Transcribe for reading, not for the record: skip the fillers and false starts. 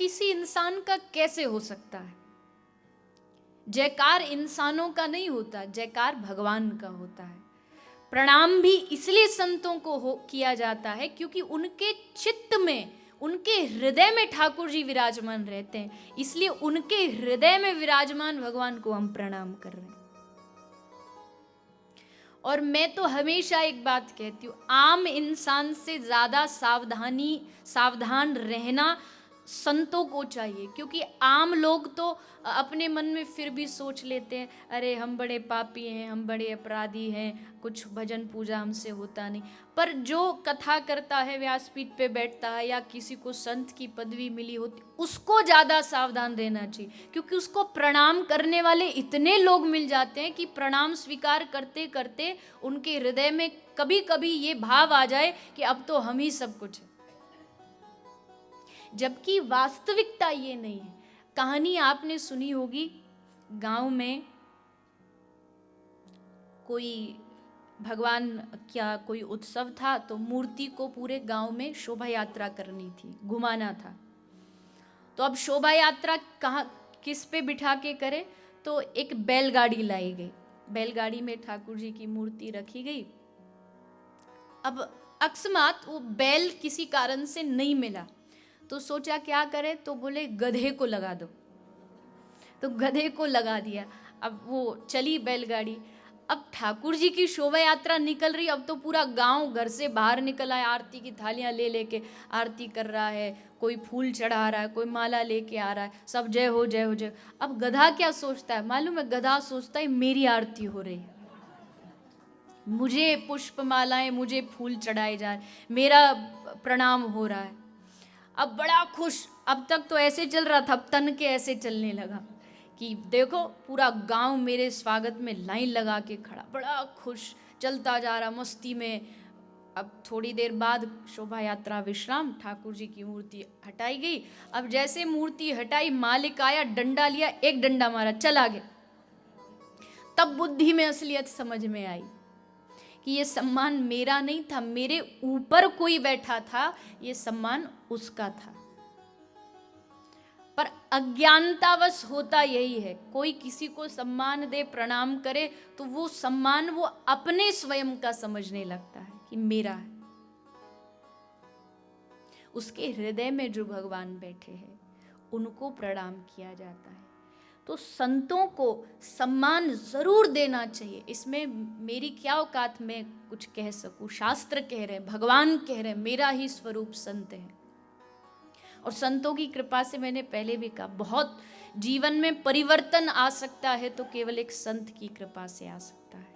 किसी इंसान का कैसे हो सकता है? जयकार इंसानों का नहीं होता, जयकार भगवान का होता है। प्रणाम भी इसलिए संतों को किया जाता है क्योंकि उनके चित्त में, उनके हृदय में ठाकुर जी विराजमान रहते हैं, इसलिए उनके हृदय में विराजमान भगवान को हम प्रणाम कर रहे हैं। और मैं तो हमेशा एक बात कहती हूँ, आम इंसान से ज्यादा सावधान रहना संतों को चाहिए, क्योंकि आम लोग तो अपने मन में फिर भी सोच लेते हैं, अरे हम बड़े पापी हैं, हम बड़े अपराधी हैं, कुछ भजन पूजा हमसे होता नहीं। पर जो कथा करता है, व्यासपीठ पे बैठता है, या किसी को संत की पदवी मिली होती, उसको ज़्यादा सावधान रहना चाहिए, क्योंकि उसको प्रणाम करने वाले इतने लोग मिल जाते हैं कि प्रणाम स्वीकार करते करते उनके हृदय में कभी कभी ये भाव आ जाए कि अब तो हम ही सब कुछ है, जबकि वास्तविकता ये नहीं है। कहानी आपने सुनी होगी, गांव में कोई भगवान क्या कोई उत्सव था, तो मूर्ति को पूरे गांव में शोभा यात्रा करनी थी, घुमाना था। तो अब शोभा यात्रा कहाँ किस पे बिठा के करे, तो एक बैलगाड़ी लाई गई, बैलगाड़ी में ठाकुर जी की मूर्ति रखी गई। अब अकस्मात वो बैल किसी कारण से नहीं मिला, तो सोचा क्या करे, तो बोले गधे को लगा दो, तो गधे को लगा दिया। अब वो चली बैलगाड़ी। अब ठाकुर जी की शोभा यात्रा निकल रही, अब तो पूरा गांव घर से बाहर निकल आया, आरती की थालियां ले लेके आरती कर रहा है, कोई फूल चढ़ा रहा है, कोई माला लेके आ रहा है, सब जय हो जय हो जय। अब गधा क्या सोचता है मालूम है? गधा सोचता है मेरी आरती हो रही है, मुझे पुष्प मालाएं, मुझे फूल चढ़ाए जा रहे, मेरा प्रणाम हो रहा है। अब बड़ा खुश, अब तक तो ऐसे चल रहा था, अब तन के ऐसे चलने लगा कि देखो पूरा गांव मेरे स्वागत में लाइन लगा के खड़ा, बड़ा खुश चलता जा रहा मस्ती में। अब थोड़ी देर बाद शोभा यात्रा विश्राम, ठाकुर जी की मूर्ति हटाई गई। अब जैसे मूर्ति हटाई, मालिक आया, डंडा लिया, एक डंडा मारा, चला गया। तब बुद्धि में असलियत समझ में आई कि ये सम्मान मेरा नहीं था, मेरे ऊपर कोई बैठा था, ये सम्मान उसका था। पर अज्ञानतावश होता यही है, कोई किसी को सम्मान दे, प्रणाम करे, तो वो सम्मान वो अपने स्वयं का समझने लगता है कि मेरा है। उसके हृदय में जो भगवान बैठे हैं उनको प्रणाम किया जाता है। तो संतों को सम्मान जरूर देना चाहिए, इसमें मेरी क्या औकात में कुछ कह सकूं। शास्त्र कह रहे हैं, भगवान कह रहे हैं, मेरा ही स्वरूप संत है। और संतों की कृपा से, मैंने पहले भी कहा, बहुत जीवन में परिवर्तन आ सकता है तो केवल एक संत की कृपा से आ सकता है।